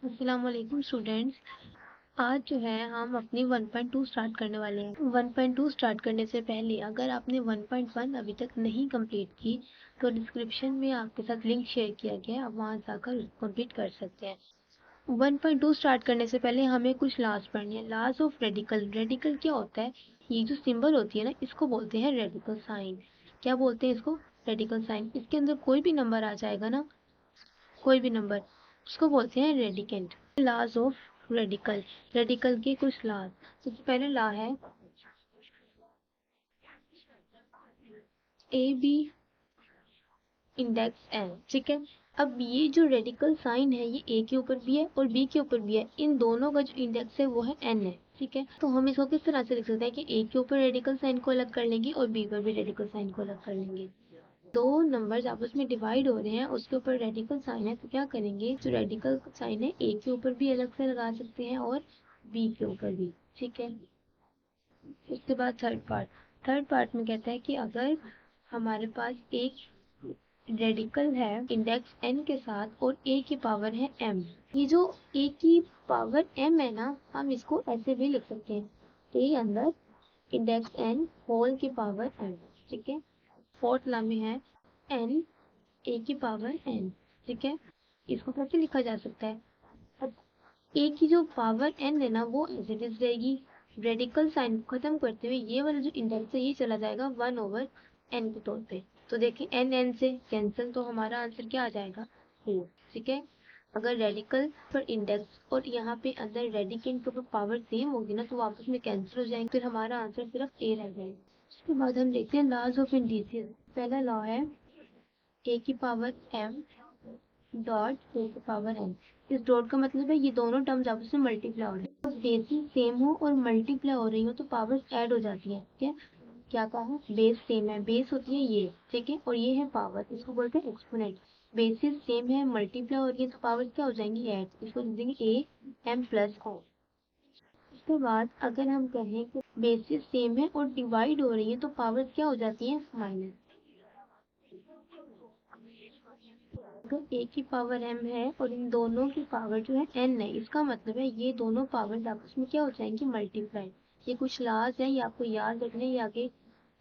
अस्सलाम वालेकुम स्टूडेंट्स। आज जो है हम अपनी 1.2 स्टार्ट करने वाले हैं। 1.2 स्टार्ट करने से पहले अगर आपने 1.1 अभी तक नहीं कंप्लीट की तो डिस्क्रिप्शन में आपके साथ लिंक शेयर किया गया है, आप वहां जाकर कंप्लीट कर सकते हैं। 1.2 स्टार्ट करने से पहले हमें कुछ लॉज पढ़नी है। Laws of radical. रेडिकल क्या होता है? ये जो सिंबल होती है ना, इसको बोलते हैं रेडिकल साइन। क्या बोलते हैं इसको? Radical sign. इसके अंदर कोई भी नंबर आ जाएगा ना, कोई भी नंबर, उसको बोलते हैं radicand. Laws of radical. Radical के कुछ लॉज। सबसे पहले लॉ है ए बी इंडेक्स एन। ठीक है। अब ये जो रेडिकल साइन है ये ए के ऊपर भी है और बी के ऊपर भी है। इन दोनों का जो इंडेक्स है वो है एन है। ठीक है, तो हम इसको किस तरह से लिख सकते हैं कि ए के ऊपर रेडिकल साइन को अलग कर लेंगे और बी पर भी रेडिकल साइन को अलग कर लेंगे। दो नंबर्स आपस में डिवाइड हो रहे हैं, उसके ऊपर रेडिकल साइन है, तो क्या करेंगे, जो रेडिकल साइन है ए के ऊपर भी अलग से लगा सकते हैं और बी के ऊपर भी। ठीक है। उसके बाद थर्ड पार्ट में कहता है कि अगर हमारे पास एक रेडिकल है इंडेक्स एन के साथ और ए की पावर है एम। ये जो ए की पावर एम है ना, हम इसको ऐसे भी लिख सकते हैं, ए अंदर इंडेक्स एन होल की पावर एम। ठीक है। फोर्थ लॉ में है एन ए की पावर एन। ठीक है। इसको कैसे लिखा जा सकता है? अब ए की जो पावर एन है ना वो एज इट इज रहेगी। रेडिकल साइन को खत्म करते हुए ये वाला जो इंडेक्स है ये चला जाएगा 1/n के तौर पे। तो देखें एन एन से कैंसिल, तो हमारा आंसर क्या आ जाएगा? 4। ठीक है। अगर रेडिकल पर इंडेक्स और यहाँ पे अंदर रेडिकेंट के ऊपर पावर सेम होगी ना तो वो आपस में कैंसिल हो जाएंगे, फिर हमारा आंसर सिर्फ ए रह जाएगा। उसके बाद हम देखते हैं लॉज ऑफ इंडिसेस। पहला लॉ है ए की पावर एम डॉट ए की पावर एन। इस डॉट का मतलब है ये दोनों टर्म्स आपस में मल्टीप्लाई हो रही है। जब बेसिस सेम हो और मल्टीप्लाई हो रही हो तो पावर्स ऐड हो जाती है। ठीक है। क्या कहा? बेस सेम है, बेस होती है ये, ठीक है, और ये है पावर, इसको बोलते हैं एक्सपोनेंट। बेसिस सेम है, मल्टीप्लाई हो रही है तो पावर्स क्या हो जाएंगी? ऐड। इसको लिख देंगे ए एम प्लस ओ। उसके बाद अगर हम कहें कि बेसिस सेम है और डिवाइड हो रही है तो पावर्स क्या हो जाती है? माइनस। अगर ए की पावर एम है और इन दोनों की पावर जो है एन है, इसका मतलब है ये दोनों पावर्स आपस में क्या हो जाएंगी? मल्टीप्लाई। ये कुछ लाज है, ये आपको याद रखने, ये आगे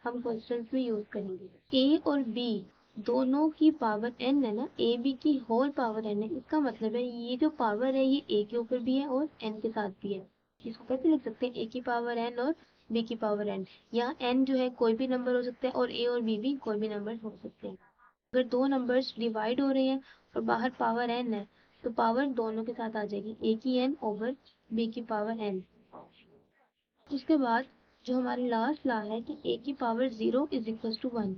हम क्वेश्चंस में यूज करेंगे। ए और बी दोनों की पावर एन है ना, ए बी की होल पावर एन है, इसका मतलब है ये जो पावर है ये ए के ऊपर भी है और एन के साथ भी है। इसको कैसे लिख सकते हैं? ए की पावर एन और बी की पावर एन। यहाँ एन जो है कोई भी नंबर हो सकता है और ए और बी भी कोई भी नंबर हो सकते हैं। अगर दो नंबर्स डिवाइड हो रहे हैं और बाहर पावर एन है तो पावर दोनों के साथ आ जाएगी, ए की एन ओवर बी की पावर एन। उसके बाद जो हमारी लास्ट लॉ है कि ए की पावर 0 इज इक्वल टू 1।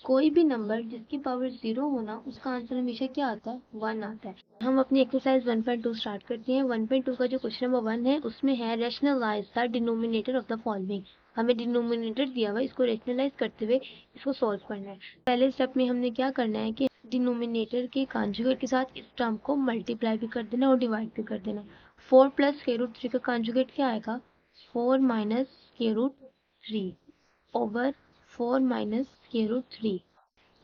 कोई भी नंबर जिसकी पावर 0 होना उसका आंसर हमेशा क्या आता है? 1 आता है। हम अपनी एक्सरसाइज 1.2 स्टार्ट करते हैं। 1.2 का जो क्वेश्चन नंबर 1 है उसमें है rationalize the denominator of the following. हमें डिनोमिनेटर दिया हुआ है, इसको रैशनलाइज करते हुए इसको सॉल्व करना है। पहले स्टेप में हमने क्या करना है कि डिनोमिनेटर के कॉन्जुगेट के साथ इस टर्म को मल्टीप्लाई भी कर देना और डिवाइड भी कर देना। 4 प्लस स्क्वायर रूट 3 का कॉन्जुगेट क्या आएगा? 4 minus square root 3 over 4 minus square root 3।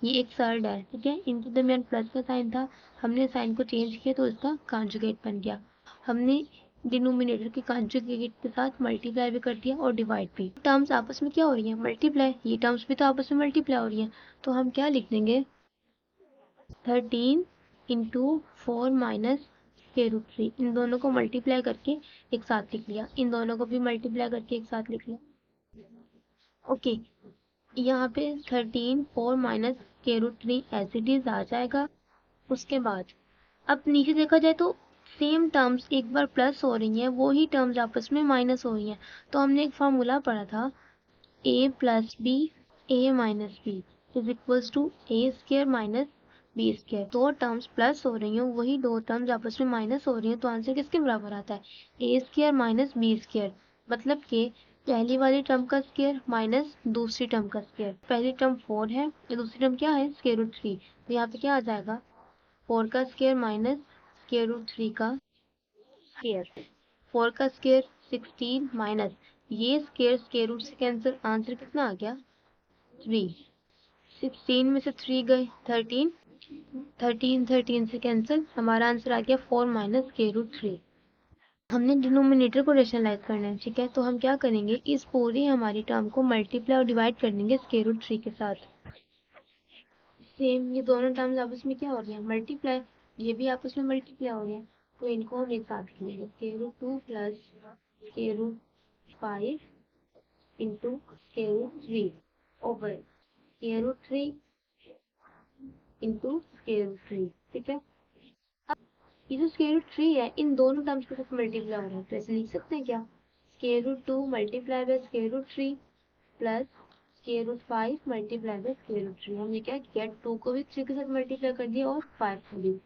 ये एक सर्ड है। ठीक है। इनके दरमियान प्लस का साइन था, हमने साइन को चेंज किया तो इसका कॉन्जुगेट बन गया। हमने डिनोमिनेटर के कॉन्जुगेट के साथ मल्टीप्लाई भी कर दिया और डिवाइड भी। टर्म्स आपस में क्या हो रही है? मल्टीप्लाई। ये टर्म्स भी तो आपस में मल्टीप्लाई हो रही है, तो हम क्या लिख देंगे? 13 इंटू 4 माइनस स्क्वायर रूट 3। इन दोनों को मल्टीप्लाई करके एक साथ लिख लिया, इन दोनों को भी मल्टीप्लाई करके एक साथ लिख लिया। ओके। यहाँ पे 13 4 minus square root 3 as it is आ जाएगा। उसके बाद अब नीचे देखा जाए तो सेम टर्म्स एक बार प्लस हो रही हैं, वो ही टर्म्स आपस में माइनस हो रही हैं। तो हमने एक फॉर्मूला पढ़ा था, A plus B A minus B is equals to A square minus B square. दो टर्म्स प्लस हो रही हैं, वही दो टर्म्स आपस में माइनस हो रही हैं, तो आंसर किसके बराबर आता है? A square minus B square. मतलब कि पहली वाली टर्म का स्क्वायर माइनस दूसरी टर्म का स्क्वायर। पहली टर्म 4 है और दूसरी टर्म क्या है? Square root 3। तो यहाँ पे क्या आ जाएगा? 4 का स्क्वायर माइनस स्क्वायर रूट 3 का स्क्वायर। 4 का स्क्वायर 16 माइनस ये स्क्वायर स्क्वायर रूट से कैंसिल, आंसर कितना आ गया? 3। 16 में से 3 गए 13, 13 13 से कैंसिल, हमारा आंसर आ गया 4 माइनस स्क्वायर रूट 3। हमने डिनोमिनेटर को रेशनलाइज करना है, ठीक है। तो हम क्या करेंगे, इस पूरी हमारी टर्म को मल्टीप्लाई और डिवाइड कर देंगे स्क्वायर रूट 3 के साथ। सेम ये दोनों टर्म्स आपस में क्या हो रही है, मल्टीप्लाई, ये भी आपस में मल्टीप्लाई हो रही है, तो इनको हम एक साथ लिखेंगे। Square root 2 plus square root 5 into square root 3 over square root 3 into square root 3, ठीक है। ये जो स्क्वायर रूट 3 है, इन दोनों टर्म्स के साथ मल्टीप्लाई हो रहा है, तो ऐसे लिख सकते हैं क्या, square root 2 multiply by square root 3 plus square root 5 multiply by square root 3। हमने क्या किया, 2 को भी 3 के साथ मल्टीप्लाई कर दिया और 5 को भी।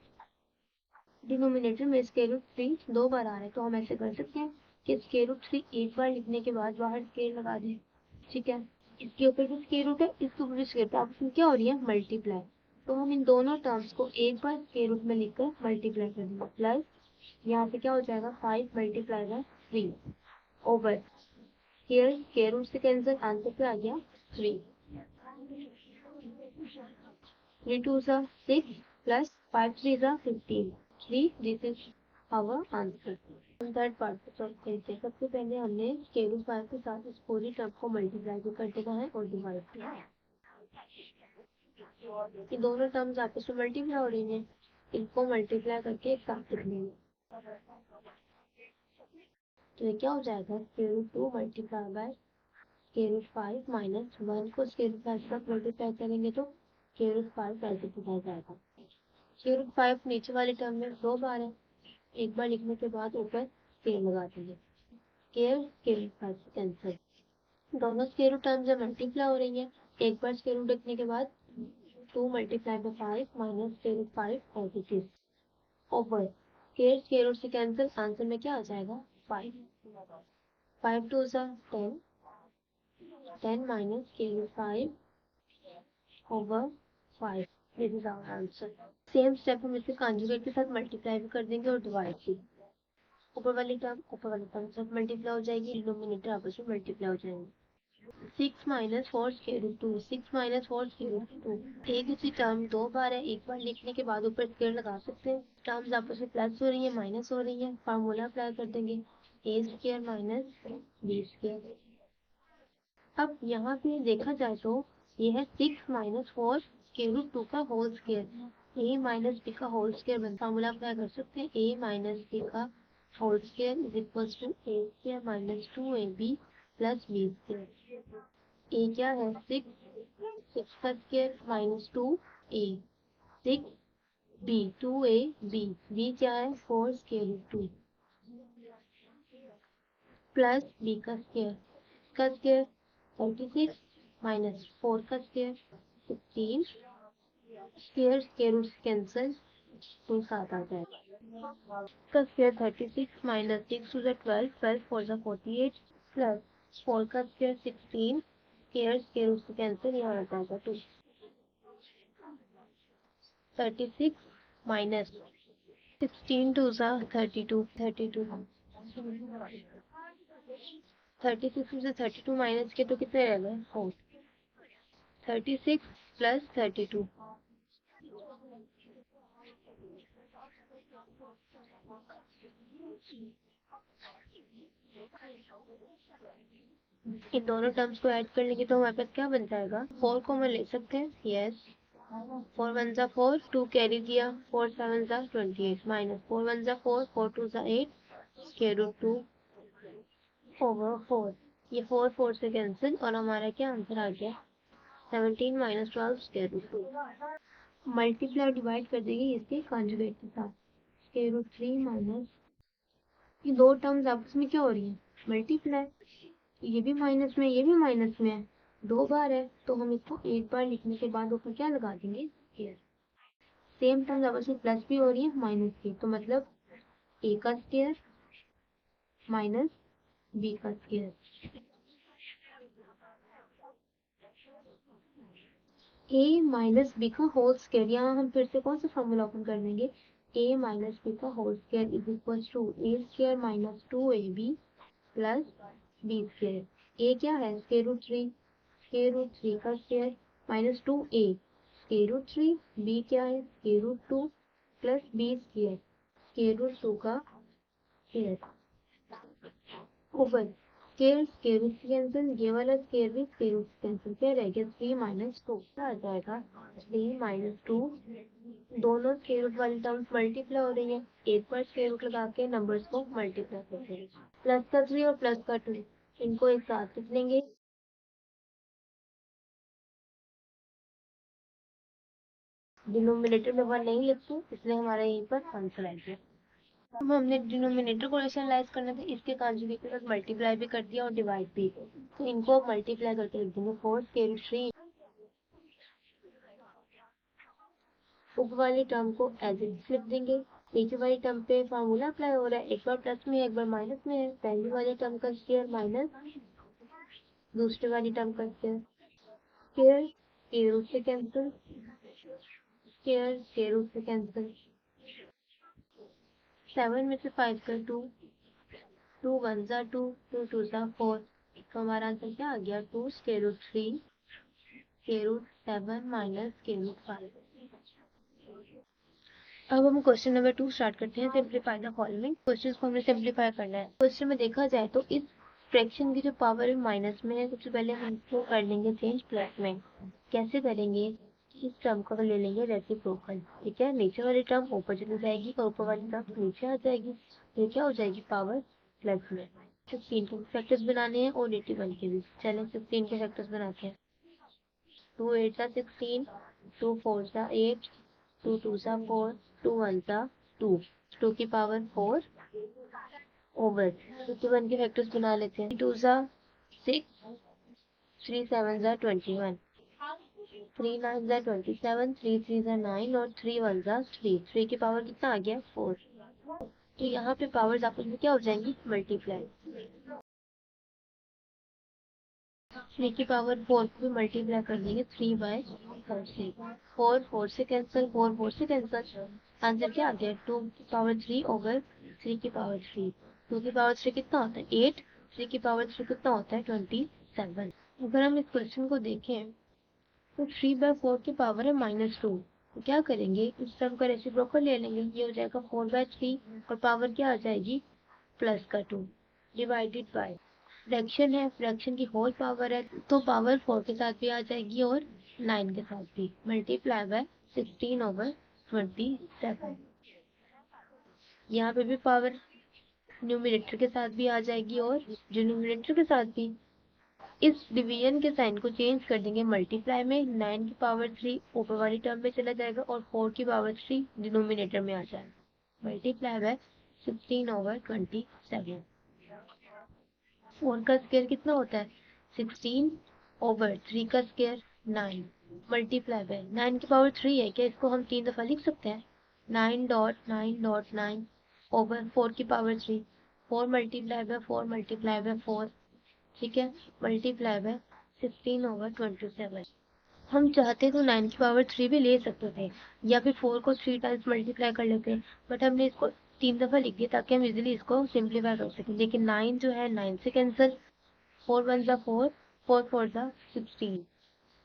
डिनोमिनेटर में स्क्वायर रूट 3 दो बार आ रहा है, तो हम ऐसे कर सकते हैं कि स्क्वायर रूट 3 एक बार लिखने के बाद बाहर स्क्वायर लगा दें, ठीक है। इसके ऊपर जो स्क्वायर रूट है, इसके ऊपर भी स्क्वायर रूट, आपस में क्या हो रही है, मल्टीप्लाई। तो हम इन दोनों टर्म्स को एक बार स्क्वायर रूट में लिखकर मल्टीप्लाई कर देंगे, प्लस यहाँ पे क्या हो जाएगा, 5 multiply by 3 over square root से कैंसिल, आंसर पे आ गया 3। 3 2 सा 6 प्लस 5 3 सा 15, 3, this is our answer. Third part को सॉल्व करते हैं। सबसे पहले हमने स्क्वायर रूट 5 के साथ इस पूरी टर्म को मल्टीप्लाई भी कर देना है और डिवाइड किया है। ये दोनों टर्म्स आपस में मल्टीप्लाई हो रही हैं, इनको मल्टीप्लाई करके एक साथ लिख लेंगे। तो ये क्या हो जाएगा, square root 2 multiply by square root 5 minus 1 को स्क्वायर रूट 5 तक मल्टीप्लाई करेंगे तो स्क्वायर रूट 5 ऐसे लिखा जाएगा। स्क्वायर रूट 5 नीचे वाले टर्म में दो बार है, एक बार लिखने के बाद ऊपर स्क्वायर लगा देंगे, स्क्वायर रूट 5 से कैंसिल, दोनों स्क्वायर रूट टर्म्स है मल्टीप्लाई हो रही है, एक बार स्क्वायर रूट लिखने के बाद 2 multiply by 5 minus square root 5 as it is over square root से कैंसिल, आंसर में क्या आ जाएगा, 5। 5 2 सा 10, 10 minus square root 5 over 5, this is our answer. Same step हम इसे कॉन्जुगेट के साथ मल्टीप्लाई भी कर देंगे और डिवाइड भी। ऊपर वाली टर्म सब मल्टीप्लाई हो जाएगी, डिनोमिनेटर आपस में मल्टीप्लाई हो जाएंगे। 6 minus 4 square root 2, 6 minus 4 square root 2, एक उसी टर्म दो बार है, एक बार लिखने के बाद ऊपर स्क्वायर लगा सकते हैं। टर्म्स आपस में प्लस हो रही है माइनस हो रही है, फार्मूला अप्लाई कर देंगे, ए स्क्वायर माइनस बी स्क्वायर। अब यहाँ पे देखा जाए तो ये है 6 माइनस 4 स्क्वायर रूट 2 का whole square, A minus B का होल स्क्वायर बनता है, फार्मूला अप्लाई कर सकते हैं, ए माइनस बी का whole square is equal to A square minus 2ab plus B square. A क्या है, 6, 6 का square minus 2a, 6 b, 2a b, b क्या है 4 स्क्वायर रूट 2 प्लस b का स्क्वायर 36 माइनस 4 का स्क्वायर 16, स्क्वायर रूट कैंसिल, तो 7 आ जाएगा। का स्क्वायर 36 माइनस 6 टू द 12, 12 4 द 48 प्लस 4 का स्क्वायर 16, स्क्वायर रूट से कैंसिल, यहाँ आ जाएगा 2। 36 माइनस 16 टू ज़ा 32, 32 36 में से 32 माइनस के तो कितने रह गए, 4। 36 प्लस 32, इन दोनों टर्म्स को ऐड कर लेंगे तो हमारे पास क्या बन जाएगा, 4 को हम ले सकते हैं, यस। 4 1 ज़ा 4, 2 कैरी किया, 4 7 ज़ा 28 माइनस 4 1 ज़ा 4, 4 2 ज़ा 8 स्क्वायर रूट 2 ओवर 4, ये 4 4 से कैंसिल और हमारा क्या आंसर आ गया, 17 minus 12 square root 2। Multiply divide कर देंगे इसके कॉन्जुगेट के साथ, स्क्वायर रूट 3 माइनस, ये दो टर्म्स आपस में क्या हो रही है, मल्टीप्लाई, ये भी माइनस में ये भी माइनस में है, दो बार है, तो हम इसको एक बार लिखने के बाद ऊपर क्या लगा देंगे, स्क्वायर। सेम टर्म्स आपस में प्लस भी हो रही है माइनस भी, तो मतलब ए का स्क्वायर माइनस बी का स्क्वायर, ए माइनस बी का होल स्क्वायर, यहाँ हम फिर से कौन सा फॉर्मूला ओपन कर देंगे, ए माइनस बी का whole square is equal to A square minus 2ab plus B square. A क्या है, स्क्वायर रूट 3 का square minus 2a square root 3, B क्या है square root 2 plus B square root 2 का square over square root से cancel, ये वाला square भी स्क्वायर रूट से कैंसिल, क्या रहेगा 3 माइनस 2 आ जाएगा 3 माइनस 2। दोनों स्क्वायर रूट वाली टर्म्स मल्टीप्लाई हो रही है, एक बार स्क्वायर रूट लगा के नंबर्स को मल्टीप्लाई कर देंगे। प्लस का 3 और प्लस का 2 इनको एक साथ लिख लेंगे। डिनोमिनेटर में 1 नहीं लिखते इसलिए हमारा यहीं पर आंसर आ गया। अब हमने डिनोमिनेटर को रेशनलाइज करना था, इसके कॉन्जुगेट के साथ मल्टीप्लाई भी कर दिया और डिवाइड भी, तो इनको मल्टीप्लाई करके लिख देंगे 4 स्क्वायर रूट 3। ऊपर वाली टर्म को एज इट लिख देंगे, नीचे वाली टर्म पे फार्मूला अप्लाई हो रहा है, एक बार प्लस में एक बार माइनस में है, पहली वाली टर्म का स्क्वायर माइनस दूसरी वाली टर्म का स्क्वायर, स्क्वायर स्क्वायर रूट से कैंसिल, स्क्वायर स्क्वायर रूट से कैंसिल, 7 में से 5 का 2, 2 1 जा 2, 2 2 जा 4, तो हमारा आंसर क्या आ गया 2 square root 3 square root 7 minus square root 5। अब हम क्वेश्चन नंबर 2 स्टार्ट करते हैं। Simplify the following. क्वेश्चन को हमने सिंप्लीफाई करना है। क्वेश्चन में देखा जाए तो इस फ्रैक्शन की जो पावर है माइनस में है, सबसे पहले हम इसको कर लेंगे चेंज प्लस में। कैसे करेंगे, इस टर्म को ले लेंगे रेसिप्रोकल, ठीक है, नीचे वाली टर्म ऊपर चली जाएगी और ऊपर वाली टर्म नीचे आ जाएगी, ये क्या हो जाएगी पावर प्लस में। 16 के फैक्टर्स बनाने हैं और 81 के भी, चलें 16 के फैक्टर्स बनाते हैं। 2 8 जा 16, 2 4 जा 8, 2 2 जा 4, 2 1 जा 2, 2 की पावर 4 ओवर 51 के फैक्टर्स बना लेते हैं। 2 जा 6, 3 7 जा 21, 3 9 जा 27, 3 3 जा 9 और 3 1 जा 3, 3 की पावर कितना आ गया 4। तो यहाँ पे पावर्स आपस में क्या हो जाएंगी मल्टीप्लाई, 3 की पावर 4 को भी मल्टीप्लाई कर देंगे 3 बाय 4 से, 4 4 से कैंसिल, 4 4 से कैंसिल, आंसर क्या आ गया 2 की पावर 3 ओवर 3 की पावर 3। 2 की पावर 3 कितना होता है 8, 3 की पावर 3 कितना होता है 27। अगर हम इस क्वेश्चन को देखें तो 3 बाय 4 की पावर है -2, तो क्या करेंगे इस टर्म का रेसिप्रोकल ले लेंगे, ये हो जाएगा 4 बाय 3 और पावर क्या आ जाएगी प्लस का 2 डिवाइडेड बाय फ्रैक्शन है, फ्रैक्शन की होल पावर है तो पावर 4 के साथ भी आ जाएगी और 9 के साथ भी, मल्टीप्लाई बाय 16 ओवर 27। यहाँ पे भी पावर न्यूमरेटर के साथ भी आ जाएगी और डिनोमिनेटर के साथ भी। इस डिवीजन के साइन को चेंज कर देंगे मल्टीप्लाई में, 9 की पावर 3 ऊपर वाली टर्म में चला जाएगा और 4 की पावर 3 डिनोमिनेटर में आ जाएगा, मल्टीप्लाई बाय 16 ओवर 27। 4 का स्क्वायर कितना होता है 16 ओवर 3 का स्क्वायर 9 मल्टीप्लाई बाय 9 की पावर 3 है, क्या इसको हम 3 दफा लिख सकते हैं, 9.9.9 ओवर 4 की power 3, 4 multiply by 4 multiply by 4, ठीक है, मल्टीप्लाई बाय 16 ओवर 27। हम चाहते तो 9 की पावर 3 भी ले सकते थे या फिर 4 को 3 टाइम्स मल्टीप्लाई कर लेते, बट हमने इसको 3 दफा लिख दिया ताकि हम इजीली इसको सिंप्लीफाई कर सकें। लेकिन 9 जो है 9 से कैंसिल, 4 1 जा 4, 4 4 जा 16,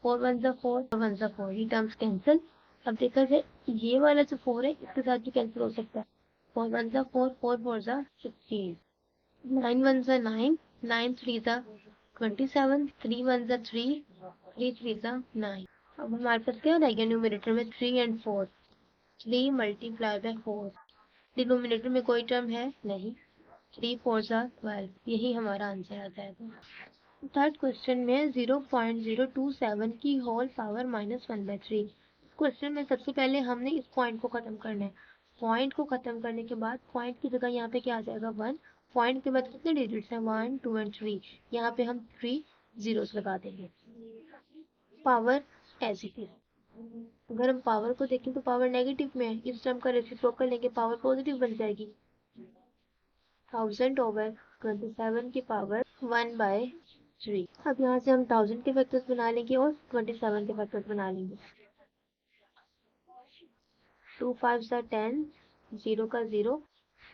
4 1 जा 4, 4 1 जा 4, ये टर्म्स कैंसिल। अब देखा जाए ये वाला जो 4 है इसके साथ भी कैंसिल हो सकता है, 4 1 जा 4, 4 4 जा 16, 9 1 जा 9, 9 3 जा 27, 3 1 जा 3, 3 3 जा 9। अब हमारे पास क्या रह गया न्यूमरेटर में 3 एंड 4, 3 मल्टीप्लाई बाय 4, डिनोमिनेटर में कोई टर्म है नहीं, 3 4 जा 12, यही हमारा आंसर आ जाएगा। थर्ड क्वेश्चन में 0.027 की होल पावर -1/3। क्वेश्चन में सबसे पहले हमने इस पॉइंट को खत्म करना है, पॉइंट को खत्म करने के बाद पॉइंट की जगह यहाँ पे क्या आ जाएगा 1, पॉइंट के बाद कितने डिजिट्स हैं 1 2 एंड 3, यहाँ पे हम 3 जीरोस लगा देंगे, पावर एज इट इज। अगर हम पावर को देखें तो पावर नेगेटिव में है, इस टर्म का रेसिप्रोकल लेंगे पावर पॉजिटिव बन जाएगी, 1000 ओवर 27 की पावर 1/3। अब यहाँ से हम 1000 के फैक्टर्स बना लेंगे और 27 के फैक्टर्स बना लेंगे, 2 5 जा 10, 0 का 0,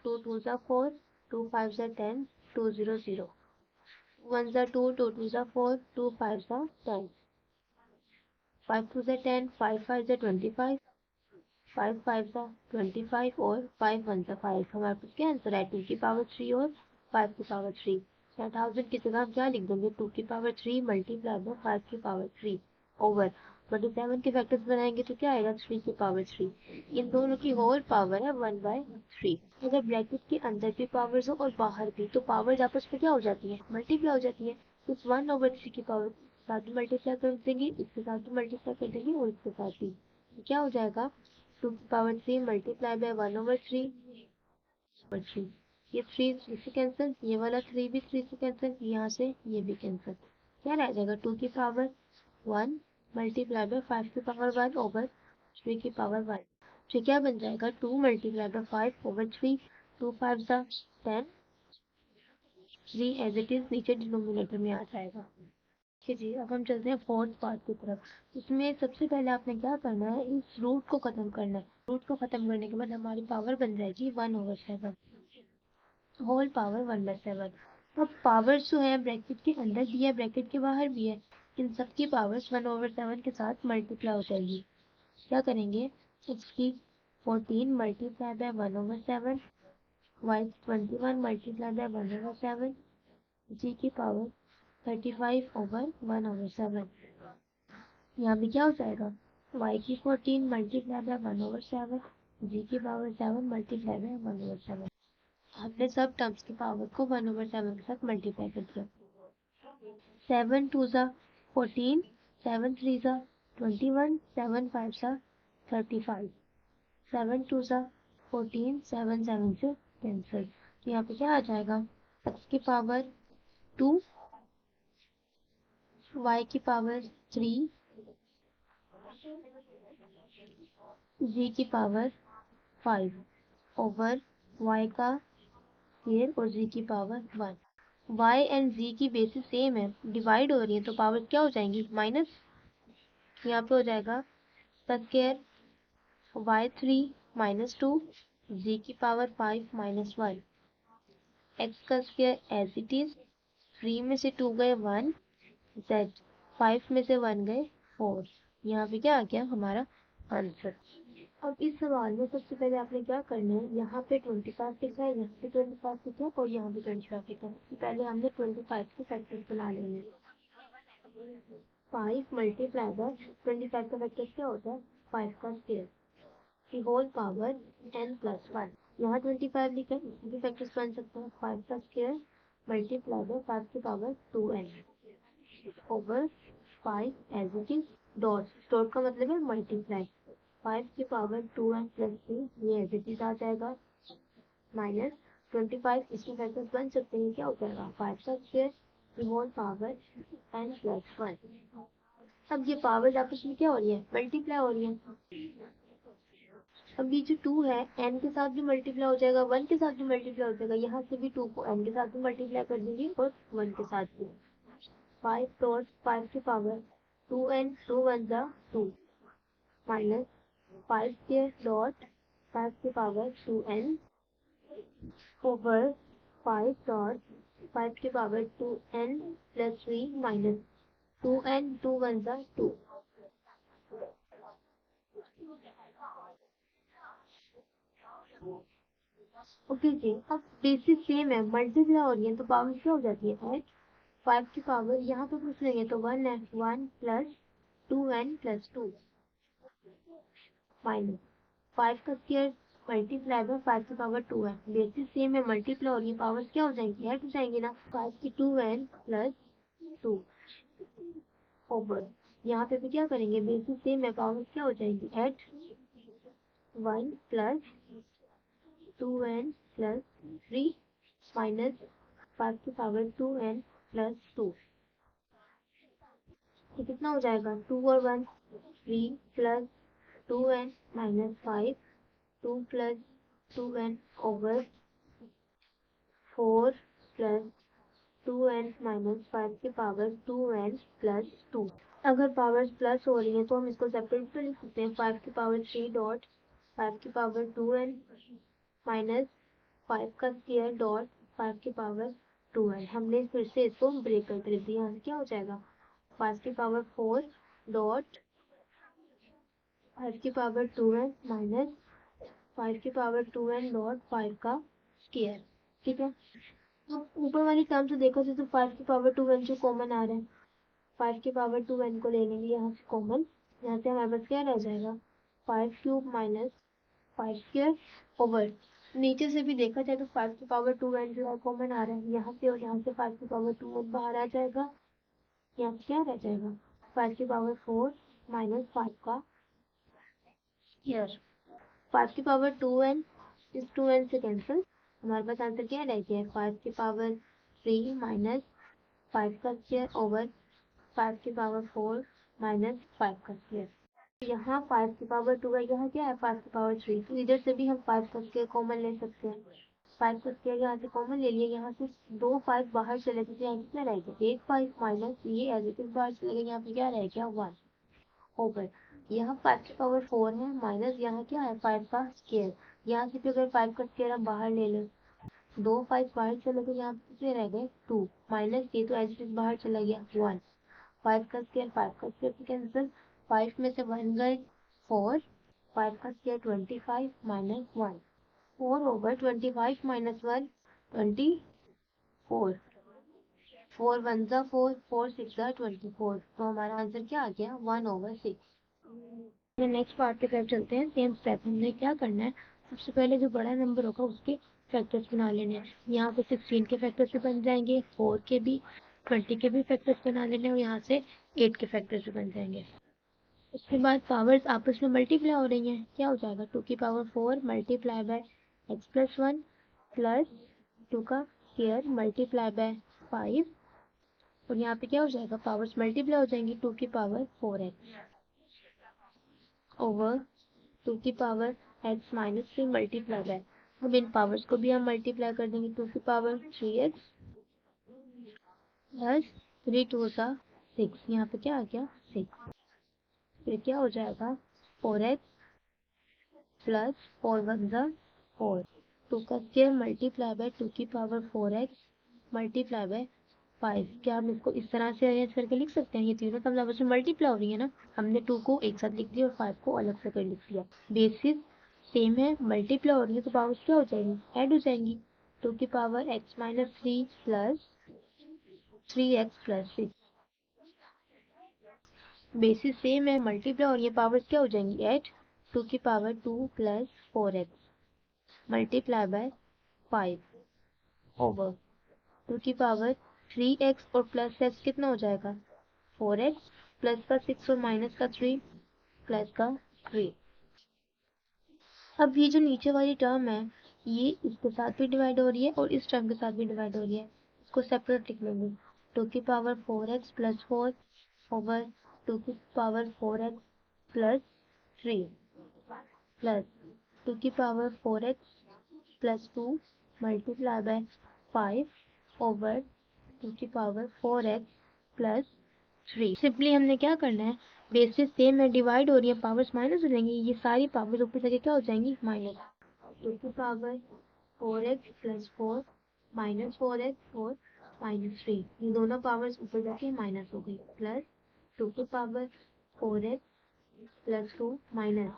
2 2 जा 4, 2 5 जा 10, 2 0 0, 1 जा 2, 2 2 जा 4, 2 5 जा 10, 5 2 ज़ा 10, 5 5 ज़ा 25, 5 5 ज़ा 25 और 5 1 ज़ा 5। हमारे पास क्या आंसर है? 2 की पावर 3 और 5 की पावर 3। 1000 की जगह हम क्या लिख देंगे? 2 की पावर 3 मल्टीप्लाई बाय 5 की पावर 3 ओवर 27 के फैक्टर्स बनाएंगे तो क्या आएगा? 3 की पावर 3। इन दोनों की होल पावर है 1/3। अगर ब्रैकेट के अंदर भी पावर्स हो और बाहर भी, तो पावर्स आपस में क्या हो जाती है? मल्टीप्लाई हो जाती है। इस 1/3 की पावर साथ भी मल्टीप्लाई कर देंगे, इसके साथ भी मल्टीप्लाई कर देंगे और इसके साथ भी। तो क्या हो जाएगा? 2 की पावर 3 मल्टीप्लाई बाय 1/3 और 3। ये 3 से कैंसिल, ये वाला 3 भी 3 से कैंसिल, यहाँ से ये भी कैंसिल। क्या रह जाएगा? 2 की पावर 1 मल्टीप्लाई बाय 5 की पावर 1 ओवर 3 की पावर 1। तो क्या बन जाएगा? 2 मल्टीप्लाई बाय 5 ओवर 3। 2 5 ज़ा 10, 3 एज इट इज नीचे डिनोमिनेटर में आ जाएगा। ठीक है जी, अब हम चलते हैं फोर्थ पार्ट की तरफ। इसमें सबसे पहले आपने क्या करना है? इस रूट को खत्म करना है। रूट को खत्म करने के बाद हमारी पावर बन जाएगी 1/7, होल पावर 1/7। अब पावर्स जो है ब्रैकेट के अंदर भी है, ब्रैकेट के बाहर भी है। इन सब की पावर्स 1/7 के साथ मल्टीप्लाई हो जाएगी। क्या करेंगे? x की 14 multiply by 1/7, y 21 multiply by 1/7, g की पावर 35 ओवर 1/7। यहाँ भी क्या हो जाएगा? y की 14 मल्टीप्लाई बाय 1/7, g की पावर 7 मल्टीप्लाई बाय 1/7। हमने सब टर्म्स की पावर को 1/7 के साथ मल्टीप्लाई कर दिया। 7 2 ज़ा 14, 7 3 ज़ा 21, 7 5 ज़ा 35, 7 2 ज़ा 14, 7 7 से कैंसिल। तो यहाँ पे क्या आ जाएगा? x की पावर 2, y की पावर 3, g की पावर 5 ओवर y का स्क्वायर और z की पावर 1। y एंड z की बेसिस सेम है, डिवाइड हो रही है, तो पावर क्या हो जाएंगी? माइनस। यहाँ पे हो जाएगा का स्क्वायर y3 -2, z की पावर 5 -1, x का स्क्वायर एज इट इज, 3 में से 2 गए 1, z 5 में से 1 गए 4। यहाँ पे क्या आ गया? हमारा आंसर। अब इस सवाल में सबसे पहले आपने क्या करना है? यहाँ पे 25 लिखा है, यहाँ पे 25 लिखा है और यहाँ पे 25 लिखा है। तो पहले हमने 25 के फैक्टर्स बना लेंगे। 5 मल्टीप्लाई बाय 25 का फैक्टर क्या होता है? 5 का स्क्वायर की होल पावर n+1। यहाँ 25 लिखा है, इसके भी फैक्टर्स बन सकते हैं। 5 का स्क्वायर मल्टीप्लाई बाय 5 की power 2n over 5 as it is, dot का मतलब है मल्टीप्लाई। 5 की पावर 2n प्लस 3, ये एज इट इज आ जाएगा, माइनस 25, इसके फैक्टर्स बन सकते हैं। क्या हो जाएगा? 5 का स्क्वायर की होल पावर n+1। अब ये पावर आपस में क्या हो रही है? मल्टीप्लाई हो रही है। अब ये जो 2 है n के साथ भी मल्टीप्लाई हो जाएगा, 1 के साथ भी मल्टीप्लाई हो जाएगा। यहाँ से भी 2 को n के साथ भी मल्टीप्लाई कर देंगे और 1 के साथ भी। 5 डॉट 5 की पावर 2n, 2 1 जा 2, माइनस 5 के डॉट 5 की पावर 2n ओवर 5 डॉट 5 की power 2n plus 3 minus 2n, 2 1 जा 2। ओके जी, अब बेसिस सेम है, मल्टीप्लाई हो रही है तो पावर क्या हो जाती है? 8। 5 की पावर यहाँ पे कुछ नहीं है तो 1 है, 1 प्लस 2n प्लस 2 माइनस 5 का स्क्वायर मल्टीप्लाई बाय 5 की पावर 2 है। बेसिस सेम है, मल्टीप्लाई हो रही है, पावर्स क्या हो जाएंगी? ऐड हो जाएंगी ना। 5 की 2n प्लस 2 ओवर, यहाँ पे भी क्या करेंगे? बेसिस सेम है, पावर्स क्या हो जाएंगी? Add 1 plus 2n plus 3 minus 5 की पावर 2n प्लस 2। ये कितना हो जाएगा? 2 और 1 3 plus 2n minus 5, 2 plus 2n over 4 plus 2n minus 5 की पावर 2n प्लस 2। अगर पावर्स प्लस हो रही है तो हम इसको सेपरेट तो लिख सकते हैं। 5 की पावर 3 डॉट 5 की पावर 2n माइनस 5 का स्क्वायर डॉट 5 की पावर 2n। हमने फिर से इसको ब्रेक करके लिख दिया। यहाँ क्या हो जाएगा? 5 की पावर 4 डॉट 5 की पावर 2n माइनस 5 की पावर 2n डॉट 5 का स्क्वायर। ठीक है, अब ऊपर वाली टर्म से देखो तो 5 की पावर 2n जो कॉमन आ रहा है, 5 की पावर 2n को ले लेंगे यहाँ से कॉमन, यहाँ से हमारे पास क्या रह जाएगा 5 क्यूब माइनस 5 स्क्वायर ओवर, नीचे से भी देखा जाए तो 5 की पावर 2n जो है कॉमन आ रहा है यहाँ से, और यहाँ से 5 की पावर 2n बाहर आ जाएगा, यहाँ से क्या रह जाएगा 5 की पावर 4 माइनस 5 का स्क्वायर। 5 की पावर 2n इस 2n से कैंसिल, हमारे पास आंसर क्या रह गया है 5 की पावर 3 माइनस 5 का स्क्वायर ओवर 5 की पावर 4 माइनस 5 का स्क्वायर। यहाँ 5 की पावर 2 है, यहाँ क्या है 5 की पावर 3, तो इधर से भी हम 5 का स्क्वायर कॉमन ले सकते हैं। 5 का स्क्वायर यहाँ से कॉमन ले लिया, यहाँ से 2 5 बाहर चले गए, यहाँ कितना रह गया 1 5 माइनस ये एज इट इज बाहर चले गए, यहाँ पे क्या रह गया 1 ओवर, यहाँ 5 की पावर 4 है माइनस यहाँ क्या है 5 का स्क्वायर, यहाँ से भी अगर 5 का स्क्वायर हम बाहर ले लें, 2 5 बाहर चले गए, यहाँ पे कितने रह गए 2 माइनस ये तो एज इट इज बाहर चला गया 1, 5 का स्क्वायर 5 का स्क्वायर से कैंसिल, 5 में से 1 गए 4, 5 का स्क्वायर 25 माइनस 1, 4 ओवर 25 माइनस 1 24, 4 1 जा 4, 4 6 जा 24, तो हमारा आंसर क्या आ गया 1/6। नेक्स्ट पार्ट की तरफ चलते हैं। सेम स्टेप हमने क्या करना है, सबसे पहले जो बड़ा नंबर होगा उसके फैक्टर्स बना लेने हैं। यहाँ पे 16 के फैक्टर्स भी बन जाएंगे, 4 के भी, 20 के भी फैक्टर्स बना लेने, और यहाँ से 8 के फैक्टर्स भी बन जाएंगे। उसके बाद पावर्स आपस में मल्टीप्लाई हो रही हैं, क्या हो जाएगा 2 की power 4 multiply by x plus 1 plus 2 का स्क्वायर मल्टीप्लाई बाय 5, और यहाँ पे क्या हो जाएगा पावर्स मल्टीप्लाई हो जाएंगी, 2 की पावर 4x ओवर 2 की power x minus 3 multiply by, अब इन पावर्स को भी हम मल्टीप्लाई कर देंगे, 2 की पावर 3x प्लस 3 2 का 6, यहाँ पे क्या आ गया 6, फिर क्या हो जाएगा 4x प्लस 4 1 जा 4, 2 का स्क्वायर मल्टीप्लाई बाय 2 की पावर 4x मल्टीप्लाई बाय 5, क्या हम इसको इस तरह से अरेंज करके लिख सकते हैं, ये तीनों टर्म्स आपस में मल्टीप्लाई हो रही है ना, हमने 2 को एक साथ लिख दिया और 5 को अलग से कर लिख दिया, बेसिस सेम है मल्टीप्लाई हो रही है तो पावर्स क्या हो जाएंगी ऐड हो जाएंगी, 2 की power x minus 3 plus 3x plus 6, basis same है मल्टीप्लाई और ये पावर्स क्या हो जाएंगी ऐड, 2 की power 2 plus 4x multiply by 5 over 2 की पावर 3x और प्लस x कितना हो जाएगा 4x प्लस का 6 और माइनस का 3 प्लस का 3। अब ये जो नीचे वाली टर्म है ये इसके साथ भी डिवाइड हो रही है और इस टर्म के साथ भी डिवाइड हो रही है, इसको सेपरेट लिख लेंगे, 2 की पावर 4x प्लस 4 ओवर 2 की पावर 4x प्लस 3 प्लस 2 की power 4x plus 2 multiply by 5 over 2 की पावर 4x प्लस 3। सिंपली हमने क्या करना है, बेसिस सेम है डिवाइड हो रही है पावर्स माइनस हो जाएंगी, ये सारी पावर्स ऊपर जाके क्या हो जाएंगी माइनस, 2 की power 4x plus 4 minus 4x 4 minus 3, ये दोनों पावर्स ऊपर जाके माइनस हो गई, प्लस 2 की power 4x plus 2 minus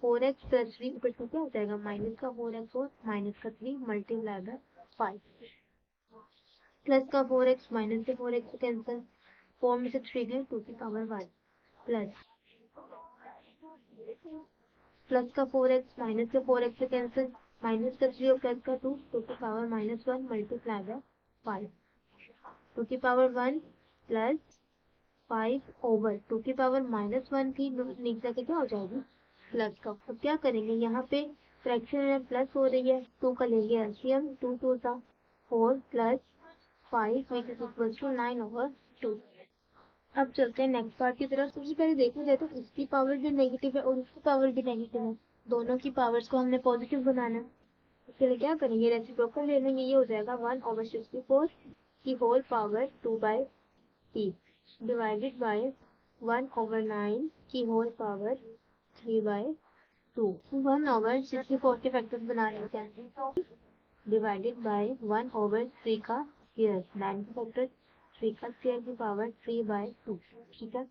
4x plus 3 ऊपर से क्या हो जाएगा माइनस का 4x और माइनस का 3 मल्टीप्लाई बाय 5, प्लस का 4x माइनस के 4x कैंसिल, 4 में से 3 गए 2 की पावर 1 प्लस प्लस का 4x माइनस के 4x से कैंसिल, माइनस का 3 और प्लस का 2, 2 की पावर माइनस 1 मल्टीप्लाई बाय 5, 2 की पावर 1 प्लस 5 ओवर 2 की पावर माइनस 1 की नीचे जाके क्या हो जाएगी प्लस का, अब क्या करेंगे यहाँ पे फ्रैक्शन में प्लस हो रही है, 2 का लेंगे एलसीएम, 2 2 सा 4 plus 5 which is equal to 9/2। अब चलते हैं नेक्स्ट पार्ट की तरफ। सबसे पहले देखा जाए तो इसकी पावर भी नेगेटिव है और इसकी पावर भी नेगेटिव है, दोनों की पावर्स को हमने पॉजिटिव बनाना है, इसके लिए क्या करेंगे रेसिप्रोकल ले लेंगे, ये हो जाएगा 1/64 की होल पावर 2/3 डिवाइडेड बाय 1/9 की होल पावर 3/2, 1/64 के फैक्टर्स बना लेते हैं, डिवाइडेड बाय 1/3 का स्क्वायर, 9 का फैक्टर 3 का स्क्वायर की पावर 3/2, ठीक है।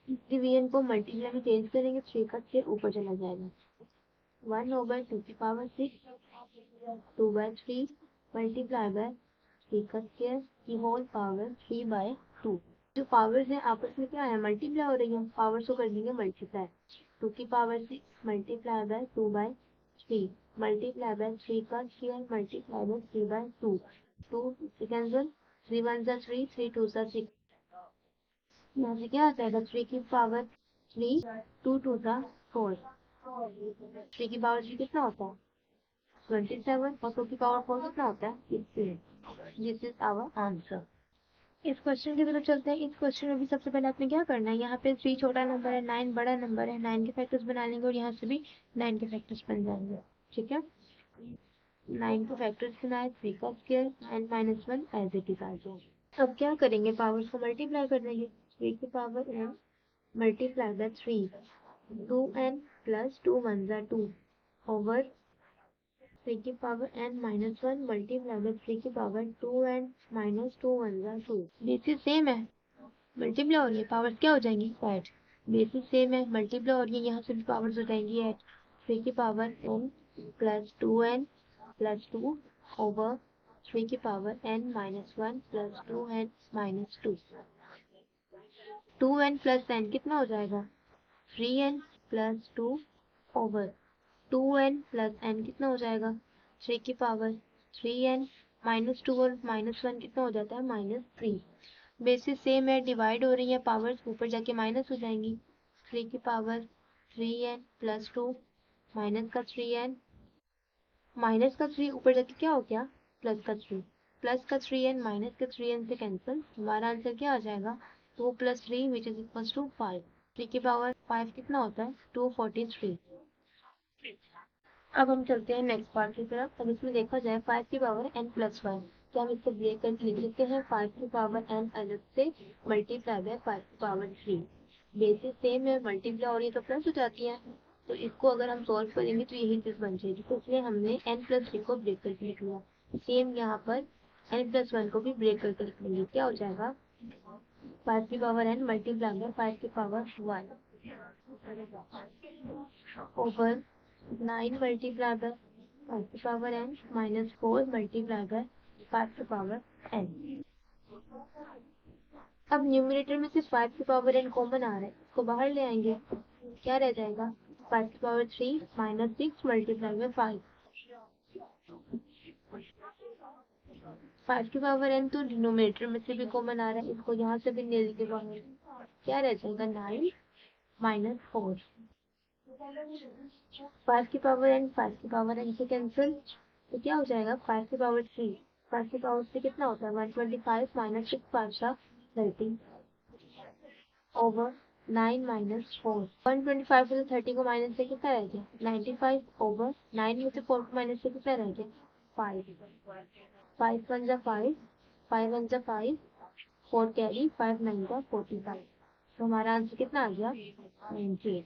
डिवीजन को मल्टीप्लाई में चेंज करेंगे, 3 का स्क्वायर ऊपर चला जाएगा। 1/2 2/3 मल्टीप्लाई बाय 3 का स्क्वायर की होल पावर 3/2। जो पावर्स हैं आपस में क्या है, मल्टीप्लाई हो रही है, पावर्स को कर देंगे मल्टीप्लाई। 2 की power 6 multiply by 2/3 multiply by 3 का स्क्वायर मल्टीप्लाई बाय 3/2। 2 कैंसिल, 3 1 जा 3, 3 2 जा 6। यहाँ से क्या आ जाएगा, 3 की पावर 3, 2 2 जा 4। 3 की पावर 3 कितना होता है 27 और 2 की पावर 4 कितना होता है 16। This is our answer. इस क्वेश्चन की तरफ चलते हैं। इस क्वेश्चन में भी सबसे पहले आपने क्या करना है, यहाँ पे 3 छोटा नंबर है, 9 बड़ा नंबर है, 9 के फैक्टर्स बना लेंगे और यहाँ से भी 9 के फैक्टर्स बन जाएंगे। ठीक है, 9 के फैक्टर्स बनाए, 3 का square and -1 as it is आ जाए। अब क्या करेंगे, पावर्स को मल्टीप्लाई कर देंगे। 3 की power n multiply by 3, 2n plus 2 1 जा 2 ओवर 3 की पावर n -1 मल्टीप्लाई बाय 3 की पावर 2n माइनस 2 1 जा 2। बेसिस सेम है, मल्टीप्लाई हो रही है, पावर्स क्या हो जाएंगी ऐड। बेसिस सेम है, मल्टीप्लाई हो रही है, यहाँ से भी पावर्स हो जाएंगी ऐड। 3 की power n plus 2n plus 2 over 3 की power n -1 plus 2n minus 2। 2n plus n कितना हो जाएगा 3n plus 2 over 2n plus n कितना हो जाएगा 3 की पावर 3n माइनस 2 और -1 कितना हो जाता है -3। बेसिस सेम है, डिवाइड हो रही है, पावर्स ऊपर जाके माइनस हो जाएंगी। 3 की पावर 3n प्लस 2 माइनस का 3n माइनस का 3 ऊपर जाके क्या हो गया प्लस का 3, प्लस का 3n माइनस का 3n से कैंसिल। हमारा आंसर क्या आ जाएगा 2 + 3 विच इज इक्वल टू 5। 3 की पावर 5 कितना होता है 243। अब हम चलते हैं नेक्स्ट पार्ट की तरफ। अब इसमें देखा जाए 5 की पावर n प्लस 1, तो हम इसको ब्रेक करके लिख सकते हैं 5 की पावर n अलग से मल्टीप्लाई बाय 5 की पावर 3। बेसिस सेम है, मल्टीप्लाई हो रही है तो प्लस हो जाती है, तो इसको अगर हम सॉल्व करेंगे तो यही चीज बन जाएगी, तो इसलिए हमने n प्लस 3 को ब्रेक करके लिख लिया। सेम यहाँ पर n प्लस 1 को भी ब्रेक करके लिख लेंगे। क्या हो जाएगा 5 की पावर n मल्टीप्लाई बाय 5 की पावर 1 ओवर 9 मल्टीप्लाई बाय 5 की power n minus 4 multiply by 5 की पावर n। अब न्यूमरेटर में से 5 की पावर n कॉमन आ रहा है, इसको बाहर ले आएंगे, क्या रह जाएगा 5 की पावर 3 माइनस 6 मल्टीप्लाई बाय 5। 5 की पावर n तो डिनोमिनेटर में से भी कॉमन आ रहा है, इसको यहाँ से भी ले लेंगे बाहर, क्या रह जाएगा 9 माइनस 4। 5 की पावर n 5 की पावर n से कैंसिल, तो क्या हो जाएगा 5 की पावर 3, 5 की पावर 3 कितना होता है 125 माइनस 6 5 30 ओवर 9 माइनस 4। 125 से 30 को माइनस से कितना रह गया 95 ओवर 9 में से 4 को माइनस से कितना रह गया 5। 5 1 जा 5, 5 1 जा 5, 4 कैरी, 5 9 जा 45। तो हमारा आंसर कितना आ गया 98।